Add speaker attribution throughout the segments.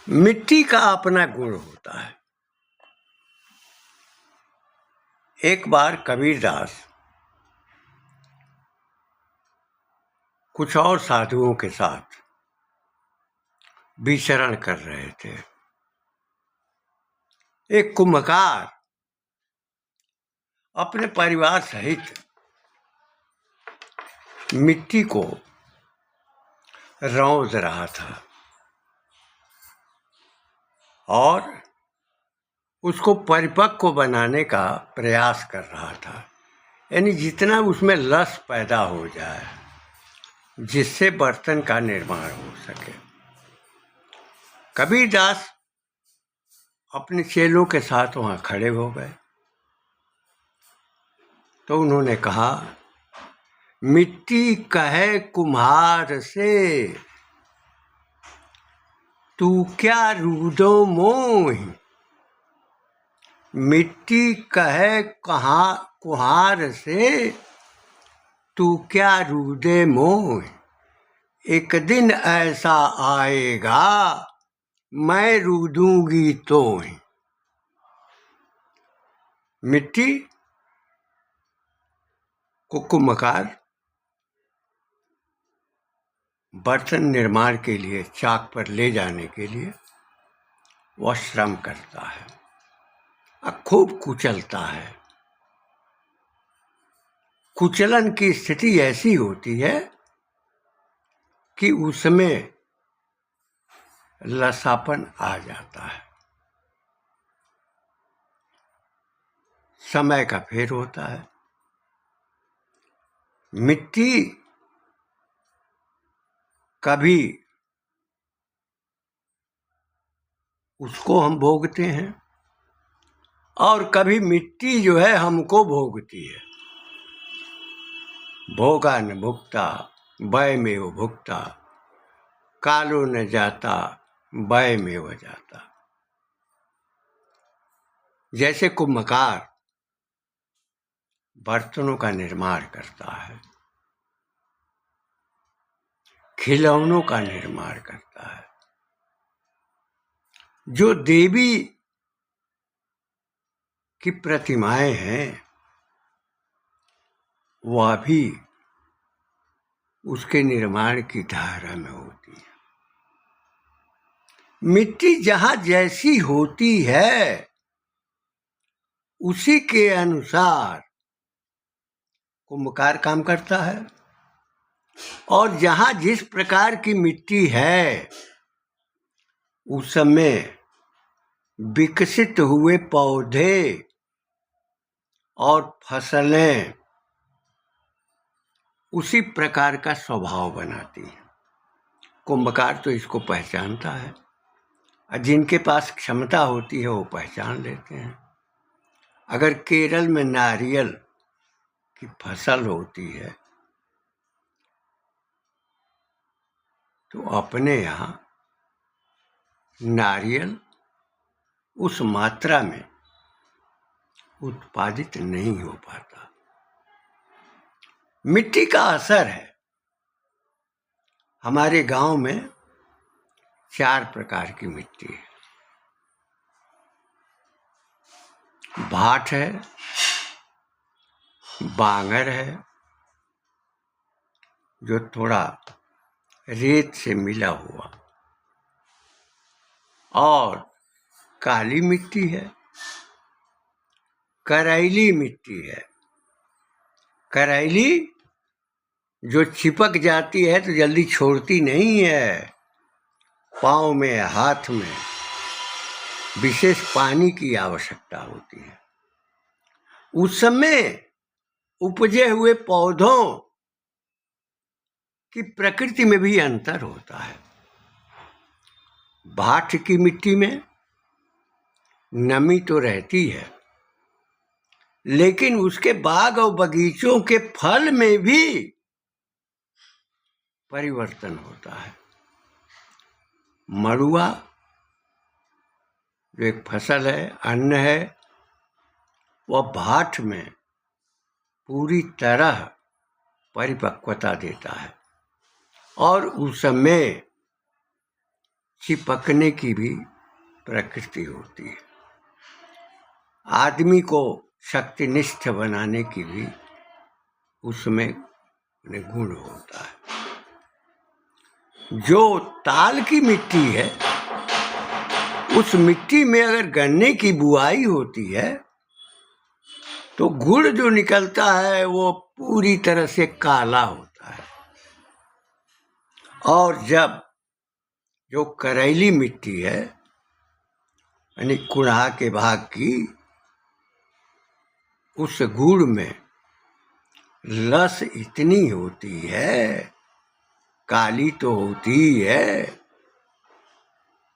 Speaker 1: मिट्टी का अपना गुण होता है। एक बार कबीरदास कुछ और साधुओं के साथ विचरण कर रहे थे। एक कुम्भकार अपने परिवार सहित मिट्टी को रौंद रहा था और उसको परिपक्व बनाने का प्रयास कर रहा था, यानी जितना उसमें लस पैदा हो जाए जिससे बर्तन का निर्माण हो सके। कबीरदास अपने चेलों के साथ वहाँ खड़े हो गए तो उन्होंने कहा, मिट्टी कहे कुम्हार से, तू क्या रूदो मोहि। मिट्टी कहे कुम्हार से, तू क्या रूदे मोहि। एक दिन ऐसा आएगा मैं रूदूंगी तोहि। मिट्टी को कुम्भकार बर्तन निर्माण के लिए चाक पर ले जाने के लिए वह श्रम करता है और खूब कुचलता है। कुचलन की स्थिति ऐसी होती है कि उसमें लसापन आ जाता है। समय का फेर होता है। मिट्टी कभी उसको हम भोगते हैं और कभी मिट्टी जो है हमको भोगती है। भोगा न भुगता वय में वो भुगता, कालो न जाता वय में वो जाता। जैसे कुम्भकार बर्तनों का निर्माण करता है, खिलौनों का निर्माण करता है, जो देवी की प्रतिमाएं हैं वह भी उसके निर्माण की धारा में होती है। मिट्टी जहां जैसी होती है उसी के अनुसार कुम्भकार काम करता है, और जहां जिस प्रकार की मिट्टी है उस समय विकसित हुए पौधे और फसलें उसी प्रकार का स्वभाव बनाती हैं। कुम्भकार तो इसको पहचानता है और जिनके पास क्षमता होती है वो पहचान लेते हैं। अगर केरल में नारियल की फसल होती है तो अपने यहाँ नारियल उस मात्रा में उत्पादित नहीं हो पाता। मिट्टी का असर है। हमारे गांव में 4 प्रकार की मिट्टी है। भाट है, बांगर है जो थोड़ा रेत से मिला हुआ, और काली मिट्टी है, करैली मिट्टी है। करैली जो चिपक जाती है तो जल्दी छोड़ती नहीं है। पाँव में हाथ में विशेष पानी की आवश्यकता होती है। उस समय उपजे हुए पौधों की प्रकृति में भी अंतर होता है। भाट की मिट्टी में नमी तो रहती है लेकिन उसके बाग और बगीचों के फल में भी परिवर्तन होता है। मड़ुआ जो एक फसल है, अन्न है, वह भाट में पूरी तरह परिपक्वता देता है और उसमें चिपकने की भी प्रकृति होती है। आदमी को शक्तिनिष्ठ बनाने की भी उसमें गुण होता है। जो ताल की मिट्टी है, उस मिट्टी में अगर गन्ने की बुआई होती है तो गुड़ जो निकलता है वो पूरी तरह से काला होता है। और जब जो करैली मिट्टी है, यानी कुल्हा के भाग की, उस गुड़ में रस इतनी होती है, काली तो होती ही है,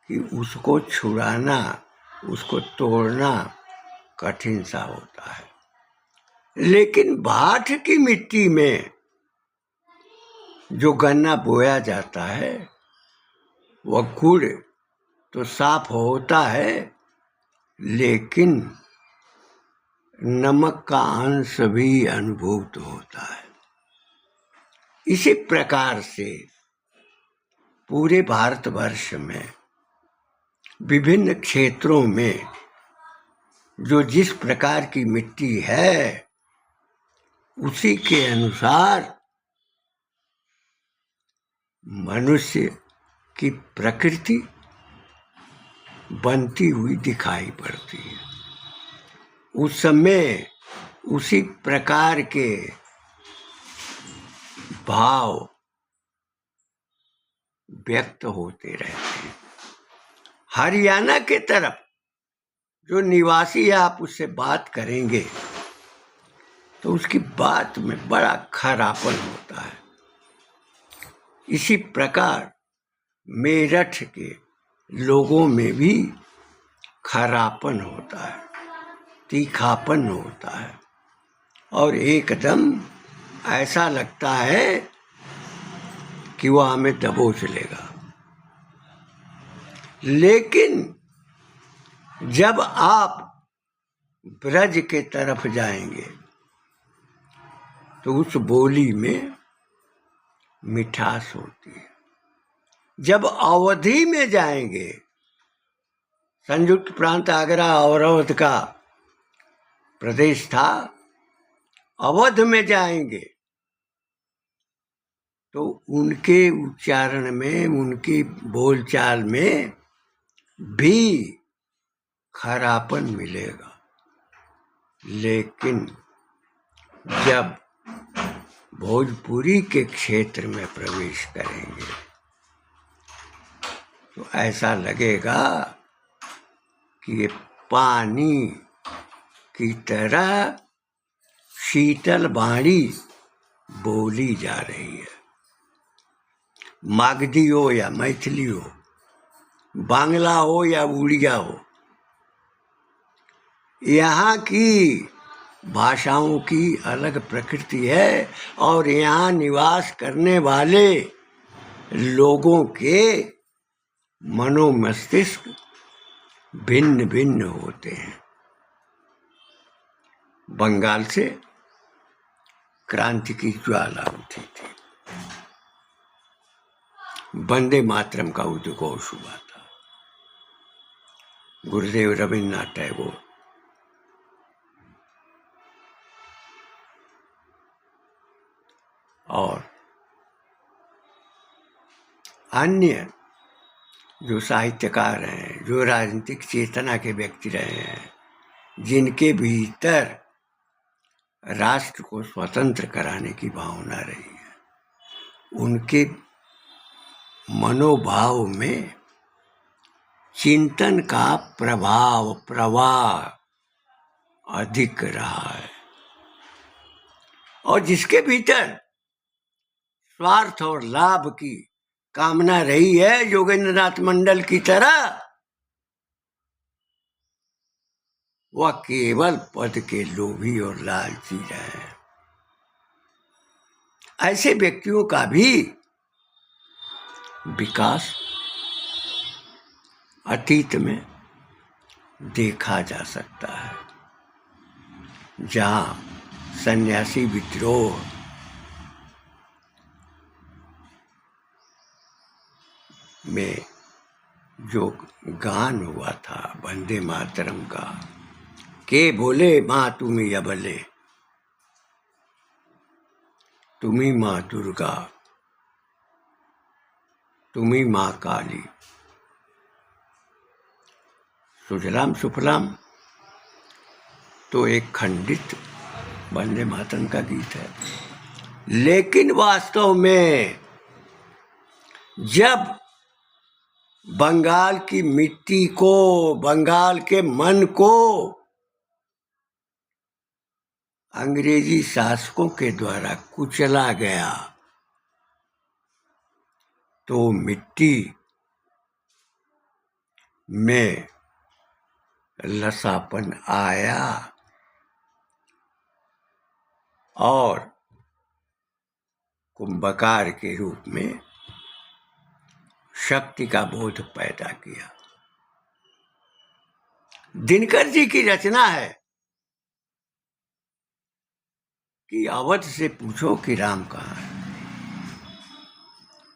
Speaker 1: कि उसको छुड़ाना, उसको तोड़ना कठिन सा होता है। लेकिन भाट की मिट्टी में जो गन्ना बोया जाता है, वह गुड़ तो साफ होता है, लेकिन नमक का अंश भी अनुभूत होता है। इसी प्रकार से पूरे भारतवर्ष में विभिन्न क्षेत्रों में जो जिस प्रकार की मिट्टी है, उसी के अनुसार मनुष्य की प्रकृति बनती हुई दिखाई पड़ती है। उस समय उसी प्रकार के भाव व्यक्त होते रहते हैं। हरियाणा के तरफ जो निवासी है, आप उससे बात करेंगे तो उसकी बात में बड़ा खरापन होता है। इसी प्रकार मेरठ के लोगों में भी खरापन होता है, तीखापन होता है, और एकदम ऐसा लगता है कि वह हमें दबोच लेगा। लेकिन जब आप ब्रज के तरफ जाएंगे तो उस बोली में मिठास होती है। जब अवधि में जाएंगे, संयुक्त प्रांत आगरा और अवध का प्रदेश था, अवध में जाएंगे तो उनके उच्चारण में, उनकी बोलचाल में भी खरापन मिलेगा। लेकिन जब भोजपुरी के क्षेत्र में प्रवेश करेंगे तो ऐसा लगेगा कि ये पानी की तरह शीतल वाणी बोली जा रही है। मागधी हो या मैथिली हो, बांग्ला हो या उड़िया हो, यहाँ की भाषाओं की अलग प्रकृति है और यहाँ निवास करने वाले लोगों के मनोमस्तिष्क भिन्न भिन्न होते हैं। बंगाल से क्रांति की ज्वाला उठी थी, वंदे मातरम का उद्घोष हुआ था। गुरुदेव रविन्द्रनाथ टैगोर और अन्य जो साहित्यकार हैं, जो राजनीतिक चेतना के व्यक्ति रहे हैं, जिनके भीतर राष्ट्र को स्वतंत्र कराने की भावना रही है, उनके मनोभाव में चिंतन का प्रभाव, प्रवाह अधिक रहा है। और जिसके भीतर स्वार्थ और लाभ की कामना रही है, योगेंद्रनाथ मंडल की तरह, वह केवल पद के लोभी और लालची रहे हैं। ऐसे व्यक्तियों का भी विकास अतीत में देखा जा सकता है, जहां सन्यासी विद्रोह में जो गान हुआ था वंदे मातरम का, के बोले माँ तुम्ही अबले, तुम्ही माँ दुर्गा, तुम्ही माँ काली, सुजलाम सुफलाम, तो एक खंडित वंदे मातरम का गीत है। लेकिन वास्तव में जब बंगाल की मिट्टी को, बंगाल के मन को अंग्रेजी शासकों के द्वारा कुचला गया, तो मिट्टी में लसापन आया और कुंभकार के रूप में शक्ति का बोध पैदा किया। दिनकर जी की रचना है कि अवध से पूछो कि राम कहाँ है।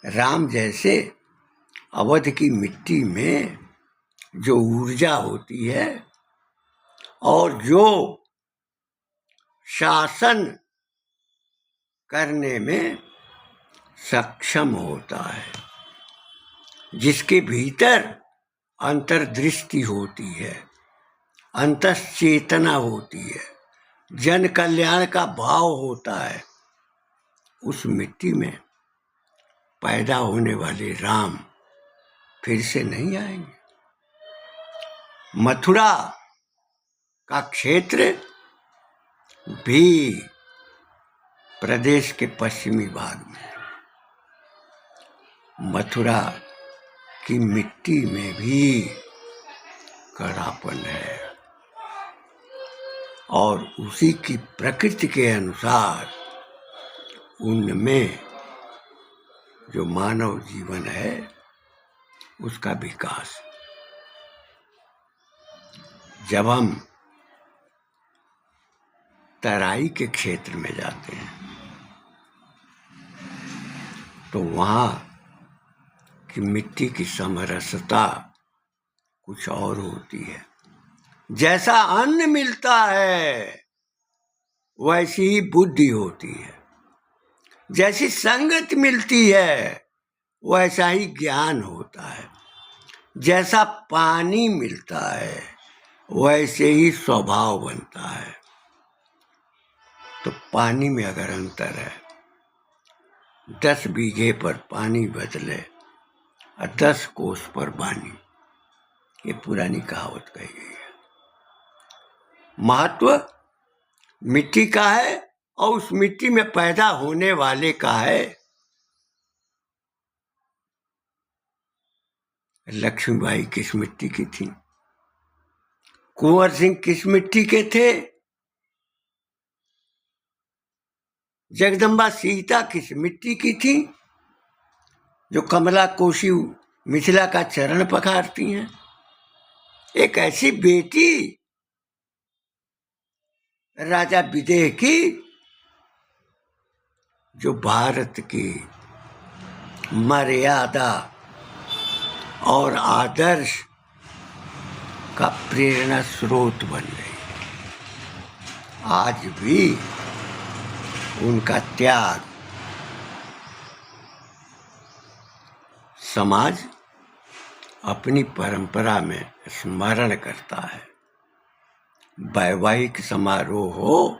Speaker 1: राम जैसे अवध की मिट्टी में जो ऊर्जा होती है और जो शासन करने में सक्षम होता है, जिसके भीतर अंतर्दृष्टि होती है, अंतश्चेतना होती है, जन कल्याण का भाव होता है, उस मिट्टी में पैदा होने वाले राम फिर से नहीं आएंगे। मथुरा का क्षेत्र भी प्रदेश के पश्चिमी भाग में, मथुरा की मिट्टी में भी कड़ापन है और उसी की प्रकृति के अनुसार उनमें जो मानव जीवन है उसका विकास। जब हम तराई के क्षेत्र में जाते हैं तो वहाँ की मिट्टी की समरसता कुछ और होती है। जैसा अन्न मिलता है वैसी ही बुद्धि होती है, जैसी संगत मिलती है वैसा ही ज्ञान होता है, जैसा पानी मिलता है वैसे ही स्वभाव बनता है। तो पानी में अगर अंतर है, 10 बीघे पर पानी बदले और 10 कोस पर बानी, ये पुरानी कहावत कही गई है। महत्व मिट्टी का है और उस मिट्टी में पैदा होने वाले का है। लक्ष्मीबाई किस मिट्टी की थी? कुंवर सिंह किस मिट्टी के थे? जगदम्बा सीता किस मिट्टी की थी जो कमला कोशी मिथिला का चरण पखारती हैं? एक ऐसी बेटी राजा विदेह की जो भारत की मर्यादा और आदर्श का प्रेरणा स्रोत बन गई। आज भी उनका त्याग समाज अपनी परंपरा में स्मरण करता है। वैवाहिक समारोह हो,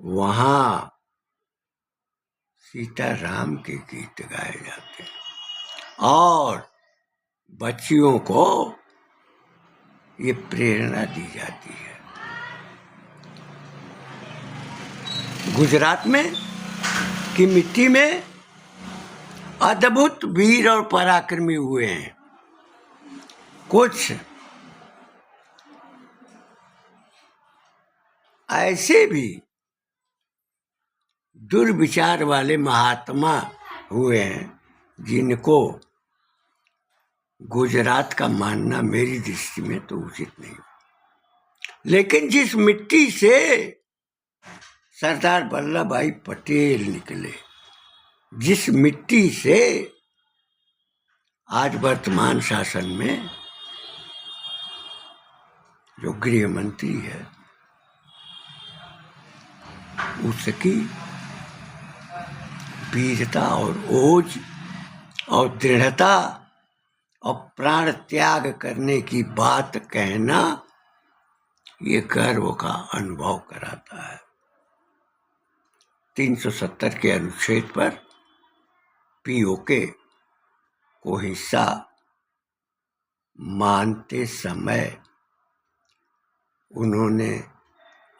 Speaker 1: वहाँ सीताराम के गीत गाए जाते हैं और बच्चियों को ये प्रेरणा दी जाती है। गुजरात में की मिट्टी में अद्भुत वीर और पराक्रमी हुए हैं। कुछ ऐसे भी दुर्विचार वाले महात्मा हुए हैं जिनको गुजरात का मानना मेरी दृष्टि में तो उचित नहीं। लेकिन जिस मिट्टी से सरदार वल्लभ भाई पटेल निकले, जिस मिट्टी से आज वर्तमान शासन में जो गृह मंत्री है उसकी वीरता और ओज और दृढ़ता और प्राण त्याग करने की बात कहना ये गर्व का अनुभव कराता है। 370 के अनुच्छेद पर पीओके को हिस्सा मानते समय उन्होंने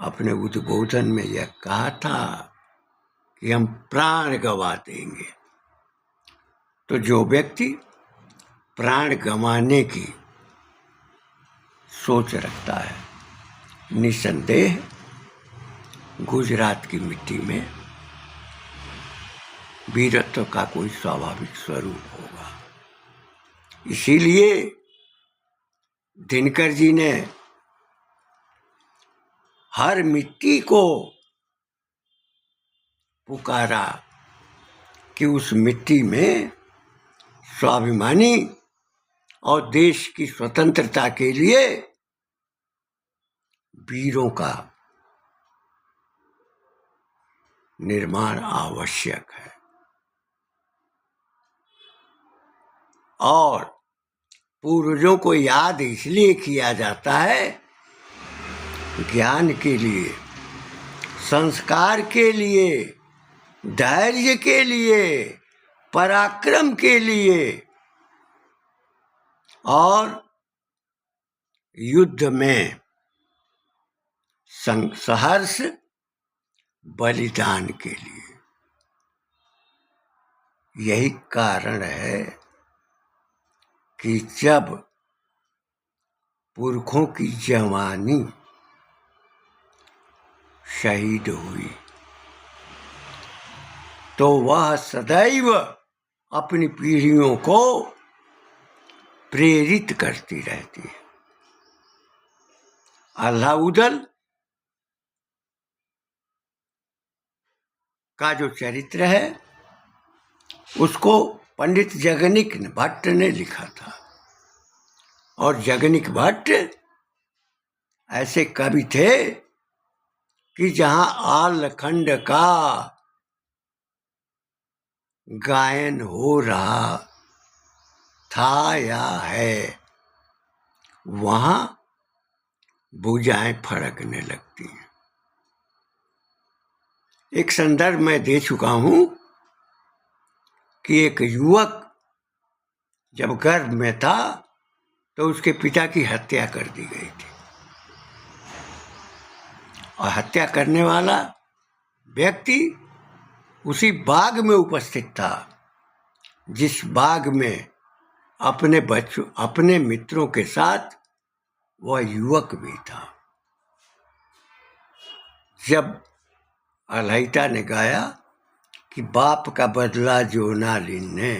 Speaker 1: अपने उद्बोधन में यह कहा था कि हम प्राण गंवा देंगे। तो जो व्यक्ति प्राण गंवाने की सोच रखता है, निसंदेह गुजरात की मिट्टी में वीरत्व का कोई स्वाभाविक स्वरूप होगा। इसीलिए दिनकर जी ने हर मिट्टी को पुकारा कि उस मिट्टी में स्वाभिमानी और देश की स्वतंत्रता के लिए वीरों का निर्माण आवश्यक है। और पूर्वजों को याद इसलिए किया जाता है ज्ञान के लिए, संस्कार के लिए, धैर्य के लिए, पराक्रम के लिए और युद्ध में सहर्ष बलिदान के लिए। यही कारण है कि जब पुरखों की जवानी शहीद हुई तो वह सदैव अपनी पीढ़ियों को प्रेरित करती रहती है। अल्लाउदल का जो चरित्र है उसको पंडित जगनिक भट्ट ने लिखा था। और जगनिक भट्ट ऐसे कवि थे कि जहां आलखंड का गायन हो रहा था या है वहां भुजाएं फड़कने लगती हैं। एक संदर्भ मैं दे चुका हूं कि एक युवक जब गर्भ में था तो उसके पिता की हत्या कर दी गई थी और हत्या करने वाला व्यक्ति उसी बाग में उपस्थित था जिस बाग में अपने मित्रों के साथ वह युवक भी था। जब अलाइता ने गाया कि बाप का बदला जो ना लेने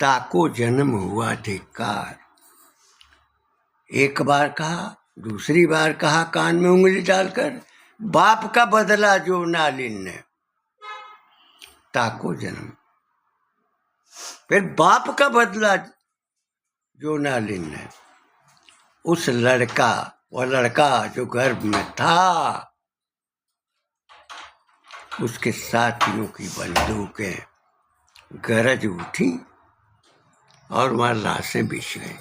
Speaker 1: ताको जन्म हुआ धिक्कार, एक बार कहा, दूसरी बार कहा कान में उंगली डालकर, बाप का बदला जो ना लेने ताको जन्म, फिर बाप का बदला जो ना लेने। उस वह लड़का जो गर्भ में था उसके साथियों की बंदूकें गरज उठी और वहां लाशें बिछ गई।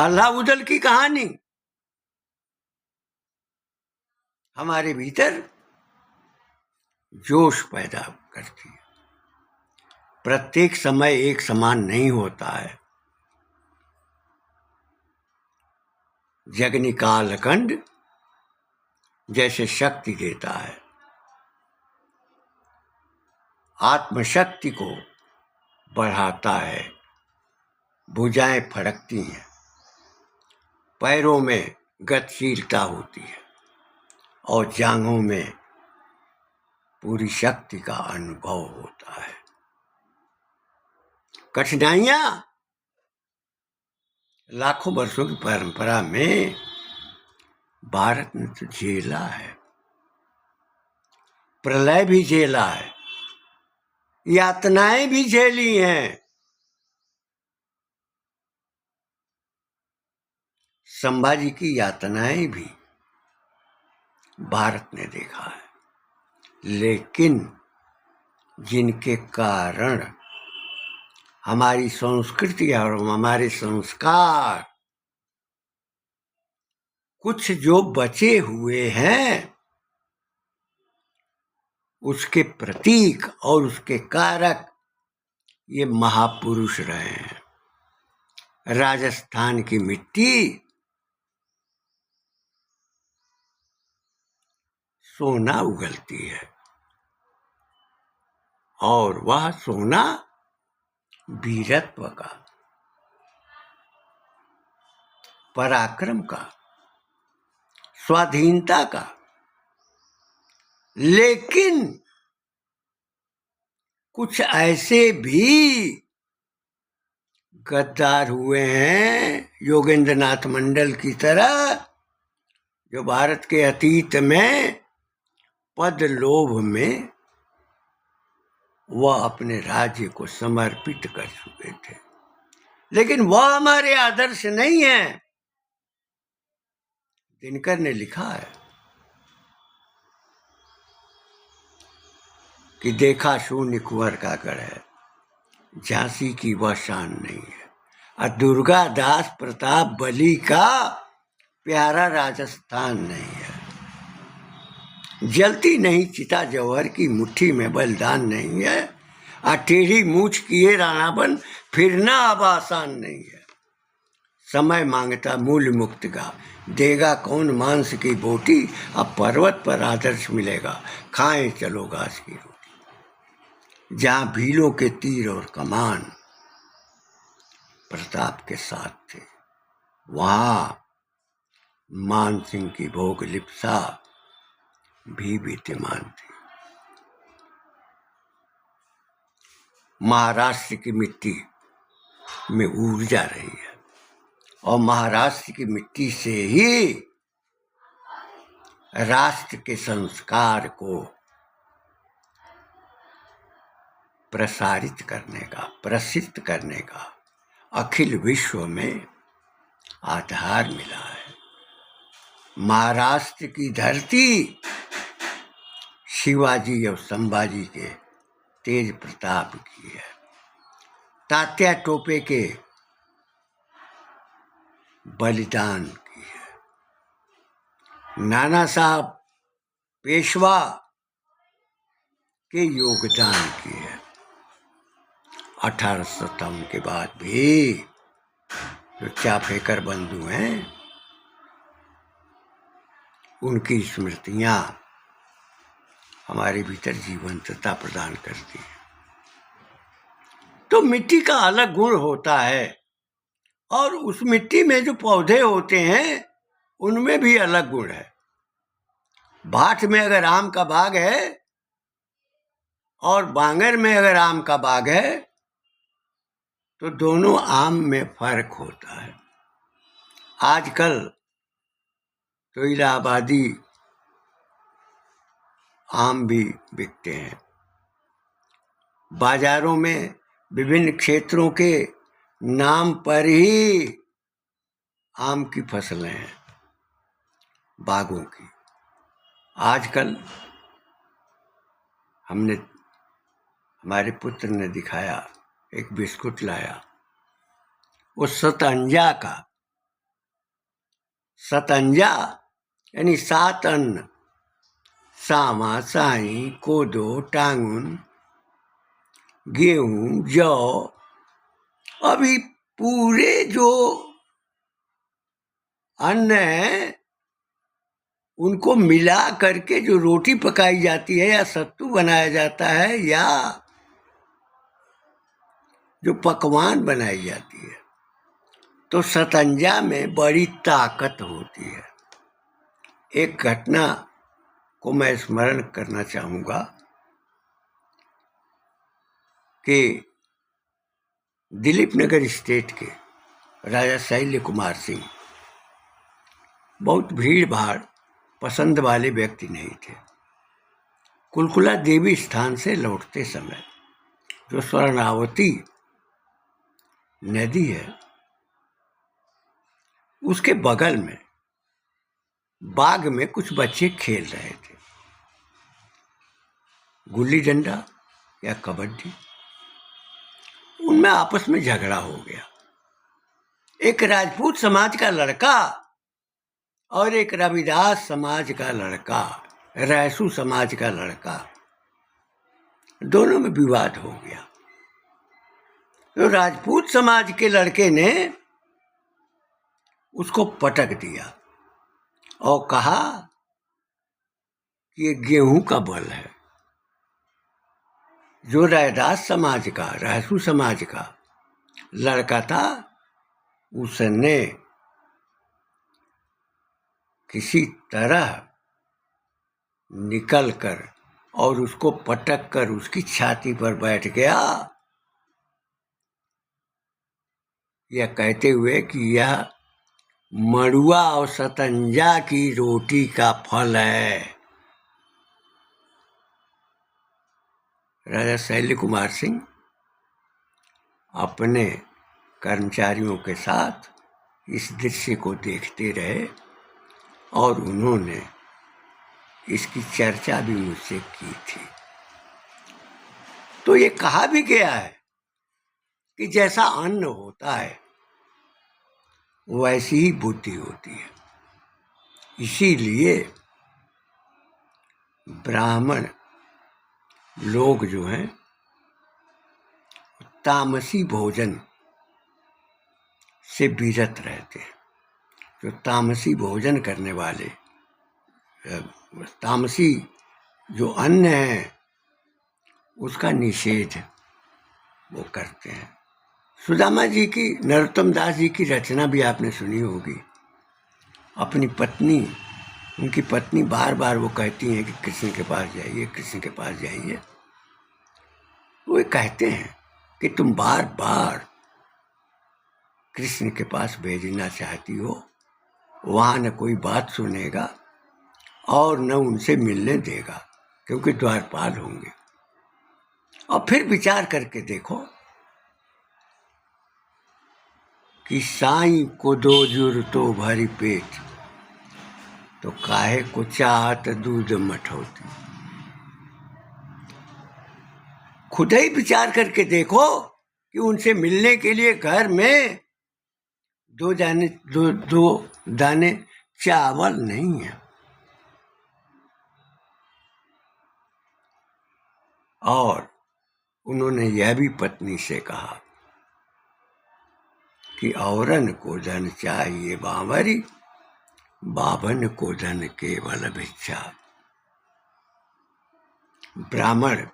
Speaker 1: अल्लाउदल की कहानी हमारे भीतर जोश पैदा करती है। प्रत्येक समय एक समान नहीं होता है। जगनिकालखंड जैसे शक्ति देता है, आत्मशक्ति को बढ़ाता है, भुजाएं फड़कती हैं, पैरों में गतिशीलता होती है और जांघों में पूरी शक्ति का अनुभव होता है। कठिनाइयां लाखों वर्षों की परंपरा में भारत ने तो झेला है, प्रलय भी झेला है, यातनाएं भी झेली हैं। संभाजी की यातनाएं भी भारत ने देखा है, लेकिन जिनके कारण हमारी संस्कृति और हमारे संस्कार कुछ जो बचे हुए हैं, उसके प्रतीक और उसके कारक ये महापुरुष रहे हैं। राजस्थान की मिट्टी सोना उगलती है, और वह सोना वीरत्व का, पराक्रम का, स्वाधीनता का। लेकिन कुछ ऐसे भी गद्दार हुए हैं, योगेंद्र नाथ मंडल की तरह, जो भारत के अतीत में पद लोभ में वह अपने राज्य को समर्पित कर चुके थे। लेकिन वह हमारे आदर्श नहीं है। दिनकर ने लिखा है कि देखा शून्य कुंवर का गढ़ है, झांसी की वह शान नहीं है, और दुर्गा दास प्रताप बली का प्यारा राजस्थान नहीं है। जलती नहीं चिता जौहर की मुट्ठी में बलिदान नहीं है, और टेढ़ी मूछ किए राणा बन फिरना अब आसान नहीं है। समय मांगता मूल्य मुक्त का, देगा कौन मांस की बोटी, अब पर्वत पर आदर्श मिलेगा, खाएं चलो घास की रोटी। जहां भीलों के तीर और कमान प्रताप के साथ थे, वहां मान सिंह की भोग लिप्सा भी विद्यमान थी। महाराष्ट्र की मिट्टी में ऊर्जा रही है, और महाराष्ट्र की मिट्टी से ही राष्ट्र के संस्कार को प्रसारित करने का, प्रसिद्ध करने का अखिल विश्व में आधार मिला है। महाराष्ट्र की धरती शिवाजी और संभाजी के तेज प्रताप की है, तात्या टोपे के बलिदान की है, नाना साहब पेशवा के योगदान की है। 1857 के बाद भी जो चाफेकर बंधु हैं, उनकी स्मृतियां हमारे भीतर जीवंतता प्रदान करती है। तो मिट्टी का अलग गुण होता है, और उस मिट्टी में जो पौधे होते हैं उनमें भी अलग गुण है। भाट में अगर आम का बाग है और बांगर में अगर आम का बाग है, तो दोनों आम में फर्क होता है। आजकल तो इलाहाबादी आम भी बिकते हैं। बाजारों में विभिन्न क्षेत्रों के नाम पर ही आम की फसलें हैं, बागों की। आजकल हमारे पुत्र ने दिखाया, एक बिस्कुट लाया, वो सतंजा का, सतंजा यानी 7 अन्न, सामा, साई, कोदो, टांगुन, गेहूं, जौ, अभी पूरे जो अन्न है उनको मिला करके जो रोटी पकाई जाती है, या सत्तू बनाया जाता है, या जो पकवान बनाई जाती है, तो सतंजा में बड़ी ताकत होती है। एक घटना को मैं स्मरण करना चाहूँगा कि दिलीप नगर स्टेट के राजा शैल्य कुमार सिंह बहुत भीड़ भाड़ पसंद वाले व्यक्ति नहीं थे। कुलकुला देवी स्थान से लौटते समय जो स्वर्णावती नदी है, उसके बगल में बाग में कुछ बच्चे खेल रहे थे, गुल्ली डंडा या कबड्डी। उनमें आपस में झगड़ा हो गया। एक राजपूत समाज का लड़का और एक रविदास समाज का लड़का, रहसू समाज का लड़का, दोनों में विवाद हो गया। तो राजपूत समाज के लड़के ने उसको पटक दिया और कहा कि ये गेहूं का बल है। जो रैदास समाज का, रहसू समाज का लड़का था, उसने किसी तरह निकलकर और उसको पटक कर उसकी छाती पर बैठ गया, यह कहते हुए कि यह मड़ुआ और सतंजा की रोटी का फल है। राजा शैल कुमार सिंह अपने कर्मचारियों के साथ इस दृश्य को देखते रहे और उन्होंने इसकी चर्चा भी मुझसे की थी। तो ये कहा भी गया है कि जैसा अन्न होता है वैसी ही बुद्धि होती है। इसीलिए ब्राह्मण लोग जो हैं तामसी भोजन से विरत रहते हैं। जो तामसी भोजन करने वाले, तामसी जो अन्न है उसका निषेध वो करते हैं। सुदामा जी की, नरोत्तम दास जी की रचना भी आपने सुनी होगी। अपनी पत्नी, उनकी पत्नी बार बार वो कहती हैं कि कृष्ण के पास जाइए, कृष्ण के पास जाइए। वो कहते हैं कि तुम बार बार कृष्ण के पास भेजना चाहती हो, वहाँ न कोई बात सुनेगा और न उनसे मिलने देगा, क्योंकि द्वारपाल होंगे। और फिर विचार करके देखो कि साईं को दो जुर तो भरी पेट, तो काहे को चाहत दूध मठौती। खुद ही विचार करके देखो कि उनसे मिलने के लिए घर में दो दाने चावल नहीं है। और उन्होंने यह भी पत्नी से कहा कि औरन को धन चाहिए बावरी, बाभन को धन केवल भिक्षा। ब्राह्मण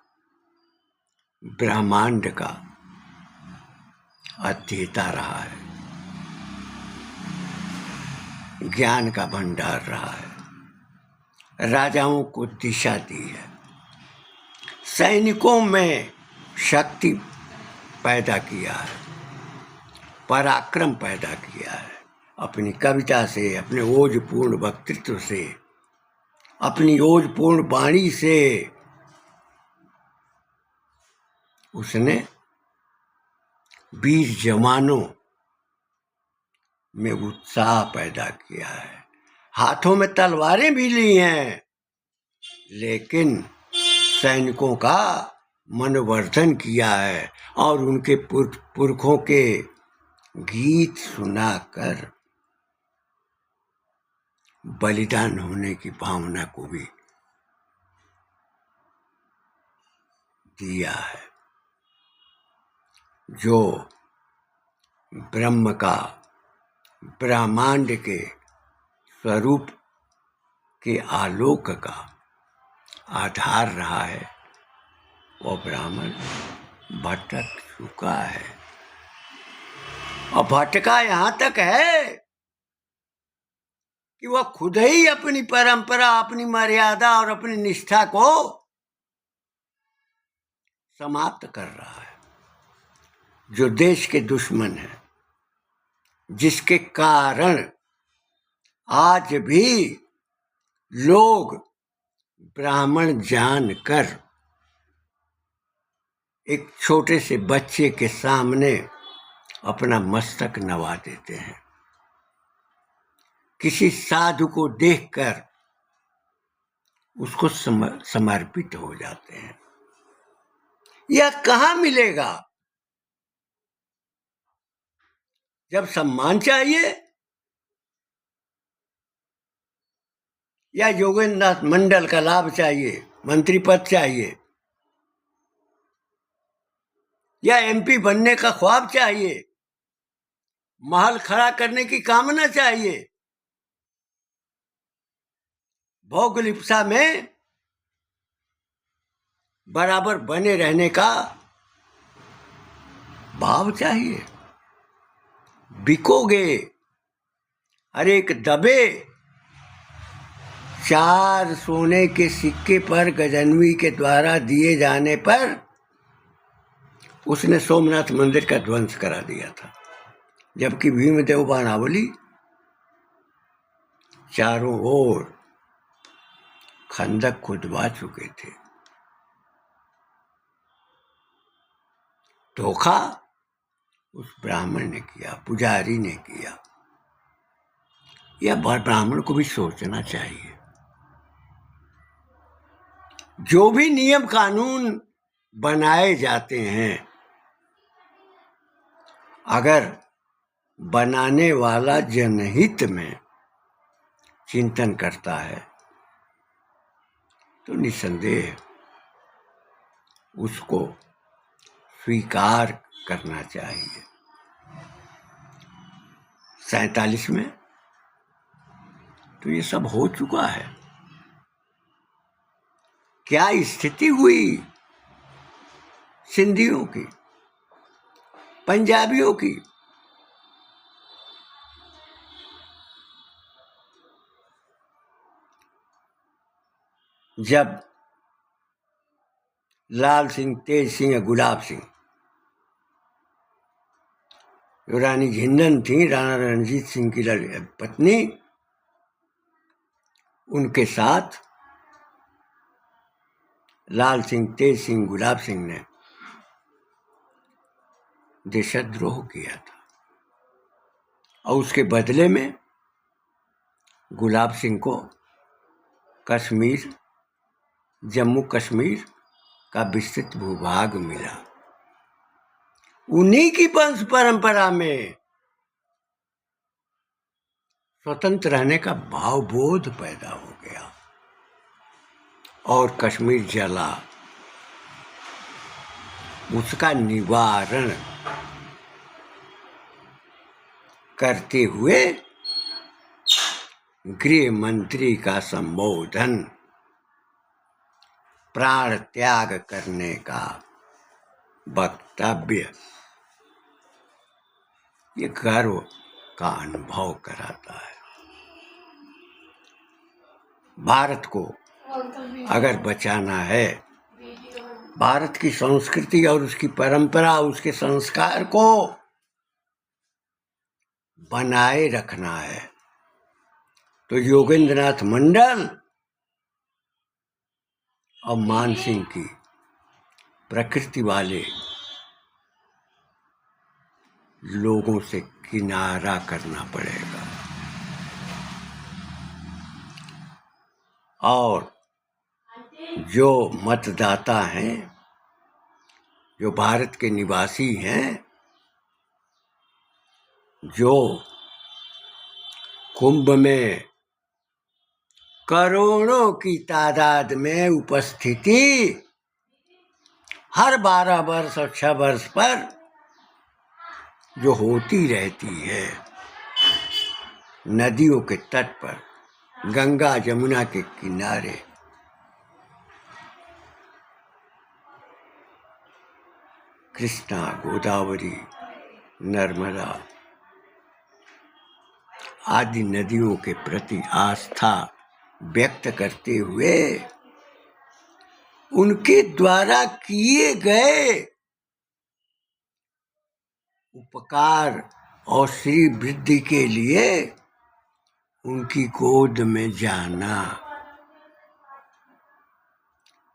Speaker 1: ब्रह्मांड का अध्येता रहा है, ज्ञान का भंडार रहा है, राजाओं को दिशा दी है, सैनिकों में शक्ति पैदा किया है, पराक्रम पैदा किया है। अपनी कविता से, अपने ओजपूर्ण वक्तृत्व से, अपनी ओजपूर्ण वाणी से उसने वीर जवानों में उत्साह पैदा किया है। हाथों में तलवारें भी ली हैं, लेकिन सैनिकों का मनोवर्धन किया है और उनके पुरखों के गीत सुनाकर बलिदान होने की भावना को भी दिया है। जो ब्रह्म का, ब्रह्मांड के स्वरूप के आलोक का आधार रहा है, वो ब्राह्मण भटक चुका है। और भटका यहाँ तक है कि वह खुद ही अपनी परंपरा, अपनी मर्यादा और अपनी निष्ठा को समाप्त कर रहा है। जो देश के दुश्मन है, जिसके कारण आज भी लोग ब्राह्मण जानकर एक छोटे से बच्चे के सामने अपना मस्तक नवा देते हैं, किसी साधु को देखकर उसको समर्पित हो जाते हैं। यह कहाँ मिलेगा? जब सम्मान चाहिए या योगेंद्र नाथ मंडल का लाभ चाहिए, मंत्री पद चाहिए, या एमपी बनने का ख्वाब चाहिए, महल खड़ा करने की कामना चाहिए, भौगोलिकता में बराबर बने रहने का भाव चाहिए, बिकोगे। अरे एक दबे 4 सोने के सिक्के पर गजनवी के द्वारा दिए जाने पर उसने सोमनाथ मंदिर का ध्वंस करा दिया था, जबकि भीमदेव बानावली चारों ओर खंदक खुदवा चुके थे। धोखा उस ब्राह्मण ने किया, पुजारी ने किया। यह ब्राह्मण को भी सोचना चाहिए। जो भी नियम कानून बनाए जाते हैं, अगर बनाने वाला जनहित में चिंतन करता है तो निसंदेह उसको स्वीकार करना चाहिए। 47 में तो ये सब हो चुका है। क्या स्थिति हुई सिंधियों की, पंजाबियों की? जब लाल सिंह, तेज सिंह, गुलाब सिंह, जो रानी झिंदन थी, राणा रणजीत सिंह की पत्नी, उनके साथ लाल सिंह, तेज सिंह, गुलाब सिंह ने देशद्रोह किया था, और उसके बदले में गुलाब सिंह को कश्मीर, जम्मू कश्मीर का विस्तृत भूभाग मिला। उन्हीं की वंश परंपरा में स्वतंत्र रहने का भावबोध पैदा हो गया, और कश्मीर जला। उसका निवारण करते हुए गृह मंत्री का संबोधन प्राण त्याग करने का वक्तव्य, ये गर्व का अनुभव कराता है। भारत को अगर बचाना है, भारत की संस्कृति और उसकी परंपरा, उसके संस्कार को बनाए रखना है, तो योगेंद्र नाथ मंडल और मान सिंह की प्रकृति वाले लोगों से किनारा करना पड़ेगा। और जो मतदाता हैं, जो भारत के निवासी हैं, जो कुंभ में करोड़ों की तादाद में उपस्थिति हर 12 वर्ष और 6 वर्ष पर जो होती रहती है, नदियों के तट पर, गंगा जमुना के किनारे, कृष्णा, गोदावरी, नर्मदा आदि नदियों के प्रति आस्था व्यक्त करते हुए उनके द्वारा किए गए उपकार और श्री वृद्धि के लिए उनकी गोद में जाना,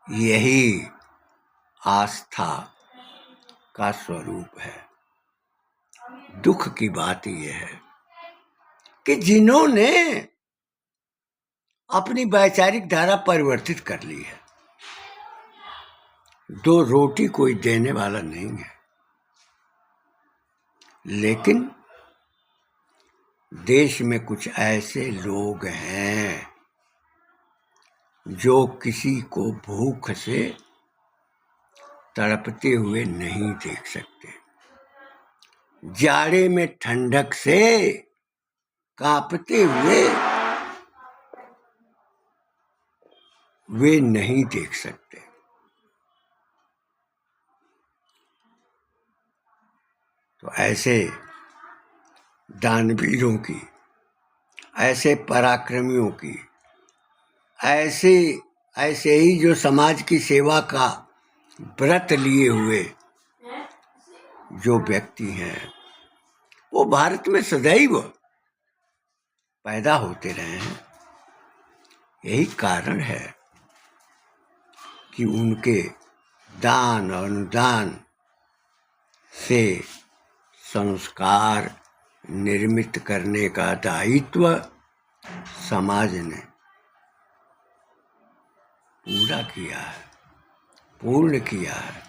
Speaker 1: यही आस्था का स्वरूप है। दुख की बात यह है कि जिन्होंने अपनी वैचारिक धारा परिवर्तित कर ली है, दो रोटी कोई देने वाला नहीं है, लेकिन देश में कुछ ऐसे लोग हैं जो किसी को भूख से तड़पते हुए नहीं देख सकते, जाड़े में ठंडक से कांपते हुए वे नहीं देख सकते। तो ऐसे दानवीरों की, ऐसे पराक्रमियों की, ऐसे ही जो समाज की सेवा का व्रत लिए हुए जो व्यक्ति हैं, वो भारत में सदैव पैदा होते रहे हैं। यही कारण है कि उनके दान और अनुदान से संस्कार निर्मित करने का दायित्व समाज ने पूरा किया है, पूर्ण किया है।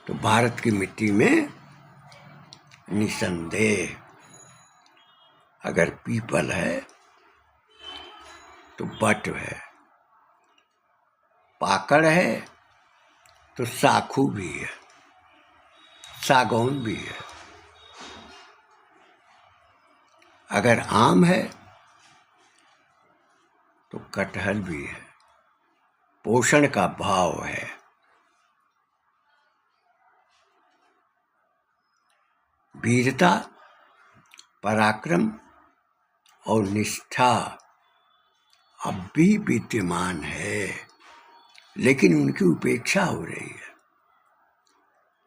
Speaker 1: तो भारत की मिट्टी में निसंदेह अगर पीपल है तो बट है, पाकड़ है तो साखू भी है, सागौन भी है, अगर आम है तो कटहल भी है। पोषण का भाव है। वीरता, पराक्रम और निष्ठा अब भी विद्यमान है, लेकिन उनकी उपेक्षा हो रही है।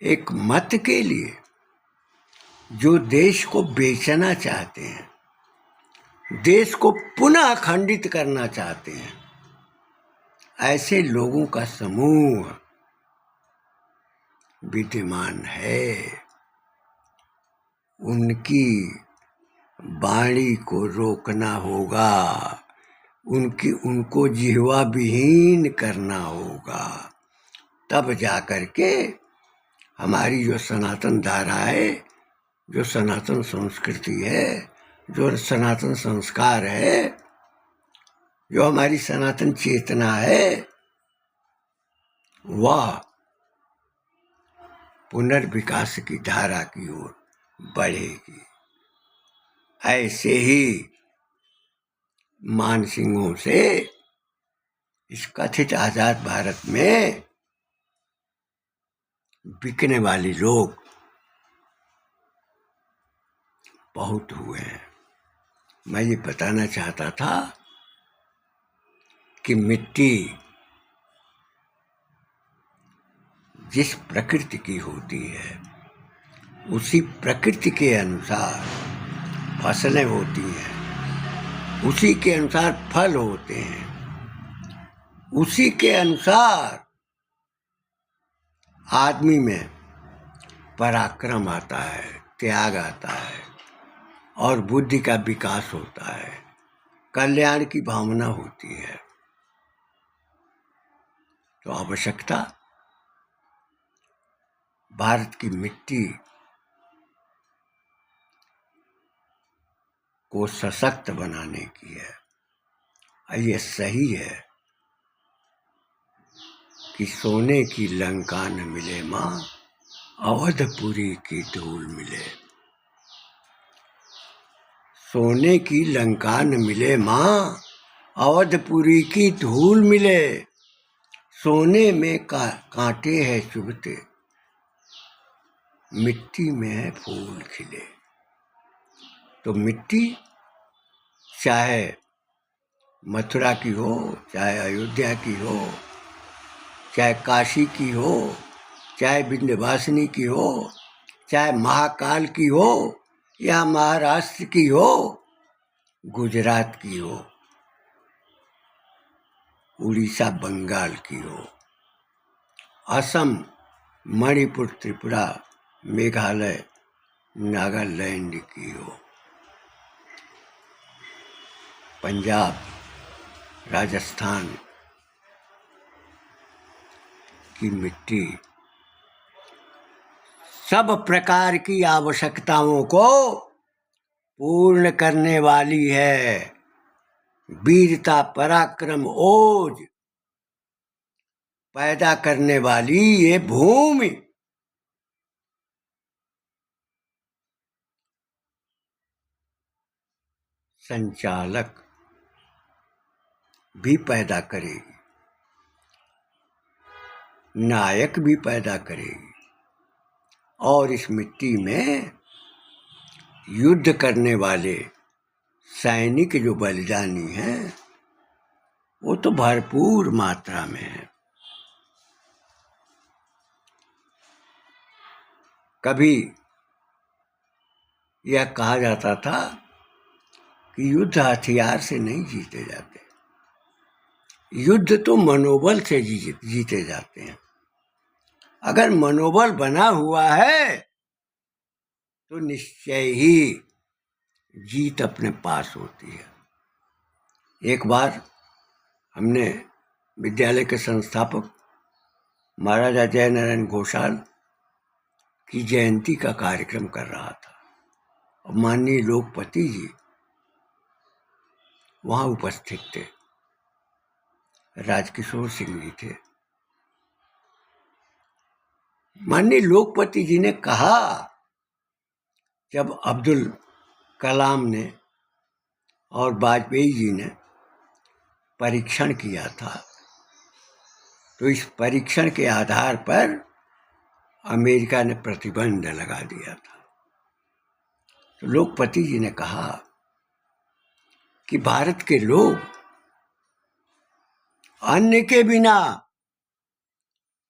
Speaker 1: एक मत के लिए जो देश को बेचना चाहते हैं, देश को पुनः खंडित करना चाहते हैं, ऐसे लोगों का समूह विद्यमान है। उनकी वाणी को रोकना होगा, उनको जिह्वा विहीन करना होगा, तब जाकर के हमारी जो सनातन धारा है, जो सनातन संस्कृति है, जो सनातन संस्कार है, जो हमारी सनातन चेतना है, वह पुनर्विकास की धारा की ओर बढ़ेगी। ऐसे ही मानसिंहों से इस कथित आजाद भारत में बिकने वाले लोग बहुत हुए हैं। मैं ये बताना चाहता था कि मिट्टी जिस प्रकृति की होती है, उसी प्रकृति के अनुसार फसलें होती हैं, उसी के अनुसार फल होते हैं, उसी के अनुसार आदमी में पराक्रम आता है, त्याग आता है और बुद्धि का विकास होता है, कल्याण की भावना होती है। तो आवश्यकता भारत की मिट्टी को सशक्त बनाने की है। ये सही है कि सोने की लंका न मिले माँ, अवधपुरी की धूल मिले। सोने की लंका न मिले माँ, अवधपुरी की धूल मिले। सोने में कांटे हैं चुभते, मिट्टी में है फूल खिले। तो मिट्टी चाहे मथुरा की हो, चाहे अयोध्या की हो, चाहे काशी की हो, चाहे विंध्यवासिनी की हो, चाहे महाकाल की हो, या महाराष्ट्र की हो, गुजरात की हो, उड़ीसा बंगाल की हो, असम मणिपुर, त्रिपुरा, मेघालय, नागालैंड की हो, पंजाब, राजस्थान की मिट्टी सब प्रकार की आवश्यकताओं को पूर्ण करने वाली है। वीरता, पराक्रम, ओज पैदा करने वाली ये भूमि संचालक भी पैदा करेगी, नायक भी पैदा करेगी, और इस मिट्टी में युद्ध करने वाले सैनिक जो बलिदानी हैं वो तो भरपूर मात्रा में है। कभी यह कहा जाता था कि युद्ध हथियार से नहीं जीते जाते, युद्ध तो मनोबल से जीते जाते हैं। अगर मनोबल बना हुआ है तो निश्चय ही जीत अपने पास होती है। एक बार हमने विद्यालय के संस्थापक महाराजा जयनारायण घोषाल की जयंती का कार्यक्रम कर रहा था और माननीय लोकपति जी वहां उपस्थित थे, राजकिशोर सिंह जी थे। माननीय लोकपति जी ने कहा, जब अब्दुल कलाम ने और वाजपेयी जी ने परीक्षण किया था तो इस परीक्षण के आधार पर अमेरिका ने प्रतिबंध लगा दिया था। तो लोकपति जी ने कहा कि भारत के लोग अन्न के बिना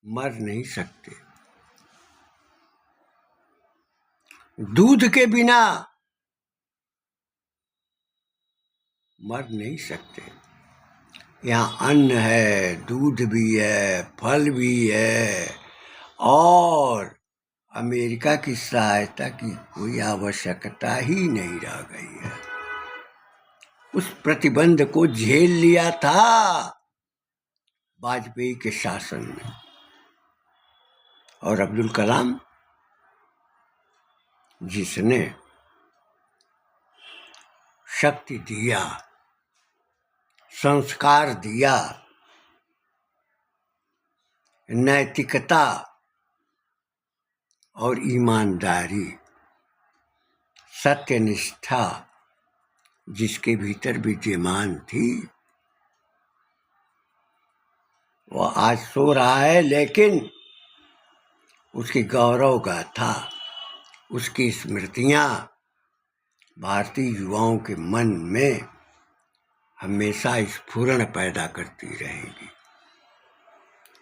Speaker 1: मर नहीं सकते, दूध के बिना मर नहीं सकते। यहाँ अन्न है, दूध भी है, फल भी है, और अमेरिका की सहायता की कोई आवश्यकता ही नहीं रह गई है। उस प्रतिबंध को झेल लिया था वाजपेयी के शासन में, और अब्दुल कलाम जिसने शक्ति दिया, संस्कार दिया, नैतिकता और ईमानदारी, सत्यनिष्ठा जिसके भीतर विद्यमान थी, वह आज सो रहा है, लेकिन उसकी गौरव गाथा, उसकी स्मृतियां भारतीय युवाओं के मन में हमेशा स्फुरण पैदा करती रहेंगी।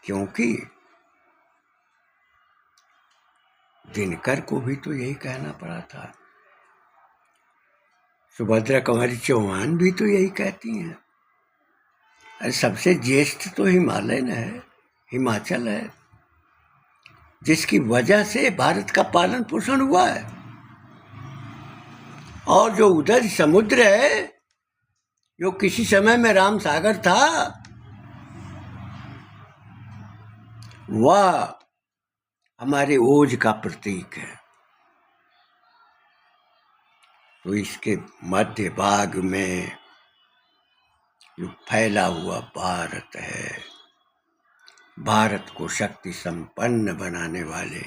Speaker 1: क्योंकि दिनकर को भी तो यही कहना पड़ा था, सुभद्रा कुमारी चौहान भी तो यही कहती हैं। अरे सबसे ज्येष्ठ तो हिमालयन है, हिमाचल है, जिसकी वजह से भारत का पालन पोषण हुआ है। और जो उधर समुद्र है, जो किसी समय में राम सागर था, वह हमारे ओज का प्रतीक है। तो इसके मध्य भाग में जो फैला हुआ भारत है, भारत को शक्ति संपन्न बनाने वाले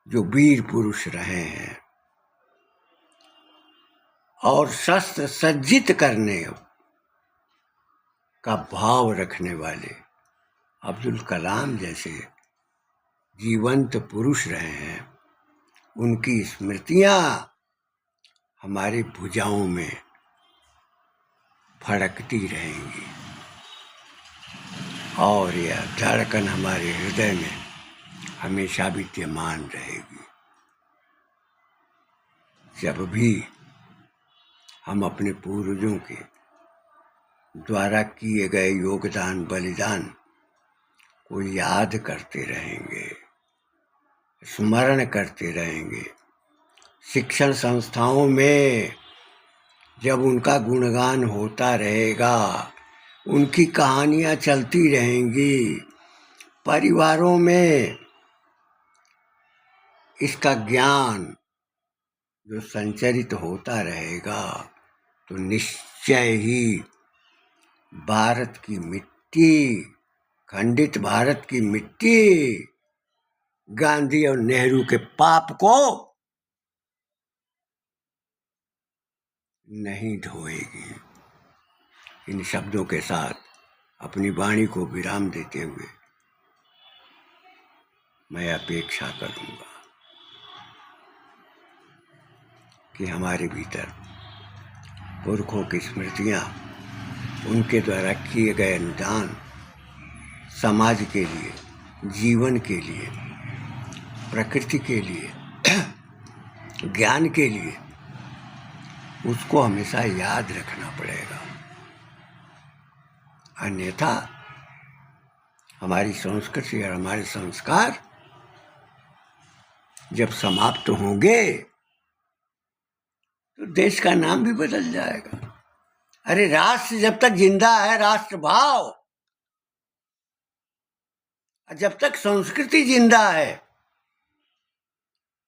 Speaker 1: जो वीर पुरुष रहे हैं और शस्त्र सज्जित करने का भाव रखने वाले अब्दुल कलाम जैसे जीवंत पुरुष रहे हैं, उनकी स्मृतियां हमारी भुजाओं में फड़कती रहेंगी और यह धड़कन हमारे हृदय में हमेशा विद्यमान रहेगी। जब भी हम अपने पूर्वजों के द्वारा किए गए योगदान, बलिदान को याद करते रहेंगे, स्मरण करते रहेंगे। शिक्षण संस्थाओं में जब उनका गुणगान होता रहेगा, उनकी कहानियाँ चलती रहेंगी, परिवारों में इसका ज्ञान जो संचरित होता रहेगा, तो निश्चय ही भारत की मिट्टी, खंडित भारत की मिट्टी गांधी और नेहरू के पाप को नहीं ढोएगी। इन शब्दों के साथ अपनी वाणी को विराम देते हुए मैं अपेक्षा करूंगा कि हमारे भीतर पुरखों की स्मृतियां, उनके द्वारा किए गए अनुदान समाज के लिए, जीवन के लिए, प्रकृति के लिए, ज्ञान के लिए, उसको हमेशा याद रखना पड़ेगा। अन्यथा हमारी संस्कृति और हमारे संस्कार जब समाप्त होंगे तो देश का नाम भी बदल जाएगा। अरे राष्ट्र जब तक जिंदा है, राष्ट्र भाव, जब तक संस्कृति जिंदा है,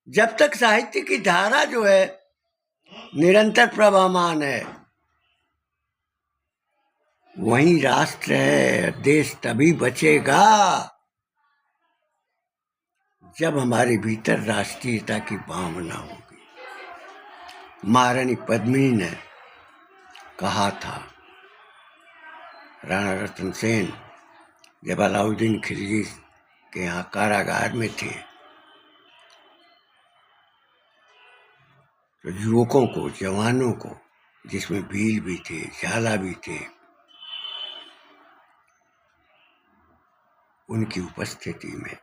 Speaker 1: जब तक साहित्य की धारा जो है निरंतर प्रवाहमान है, वही राष्ट्र है। देश तभी बचेगा जब हमारे भीतर राष्ट्रीयता की भावना होगी। महारानी पद्मिनी ने कहा था, राणा रतन सेन जब अलाउद्दीन खिलजी के यहाँ कारागार में थे, तो युवकों को, जवानों को, जिसमें भील भी थे, झाला भी थे, उनकी उपस्थिति में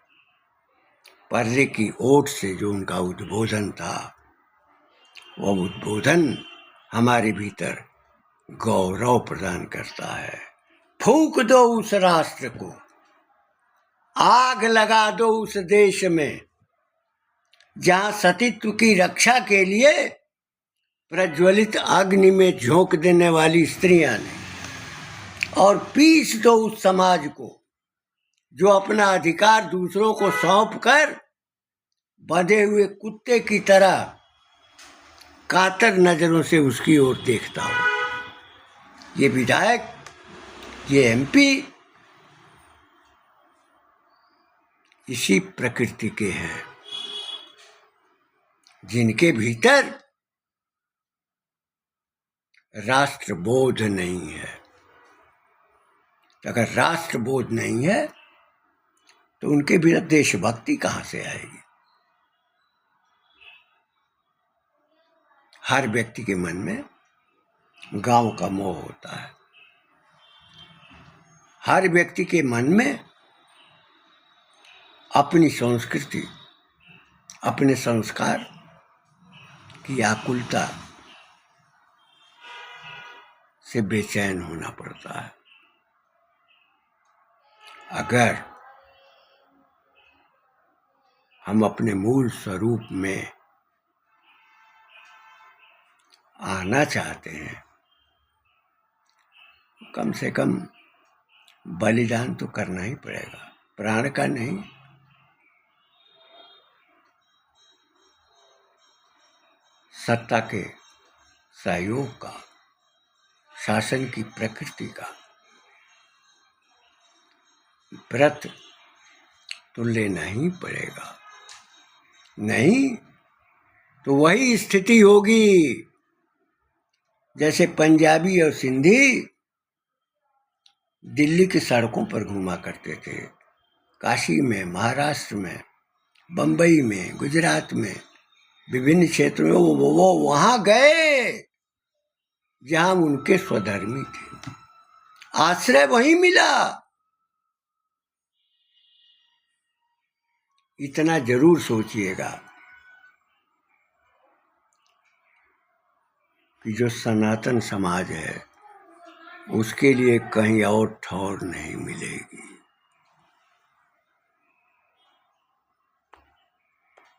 Speaker 1: पर्दे की ओट से जो उनका उद्बोधन था, वह उद्बोधन हमारे भीतर गौरव प्रदान करता है। फूंक दो उस राष्ट्र को, आग लगा दो उस देश में, जहां सतीत्व की रक्षा के लिए प्रज्वलित अग्नि में झोंक देने वाली स्त्रियां ने, और पीस दो उस समाज को जो अपना अधिकार दूसरों को सौंप कर बंधे हुए कुत्ते की तरह कातर नजरों से उसकी ओर देखता हो। ये विधायक, ये एमपी इसी प्रकृति के हैं, जिनके भीतर राष्ट्रबोध नहीं है। अगर राष्ट्रबोध नहीं है तो उनके भीतर देशभक्ति कहां से आएगी? हर व्यक्ति के मन में गांव का मोह होता है। हर व्यक्ति के मन में अपनी संस्कृति, अपने संस्कार की आकुलता से बेचैन होना पड़ता है। अगर हम अपने मूल स्वरूप में आना चाहते हैं, कम से कम बलिदान तो करना ही पड़ेगा। प्राण का नहीं, सत्ता के सहयोग का, शासन की प्रकृति का व्रत तो लेना ही पड़ेगा। नहीं तो वही स्थिति होगी जैसे पंजाबी और सिंधी दिल्ली की सड़कों पर घूमा करते थे, काशी में, महाराष्ट्र में, बंबई में, गुजरात में, विभिन्न क्षेत्रों में वो वहां गए जहां उनके स्वधर्मी थे, आश्रय वहीं मिला। इतना जरूर सोचिएगा कि जो सनातन समाज है उसके लिए कहीं और ठौर नहीं मिलेगी।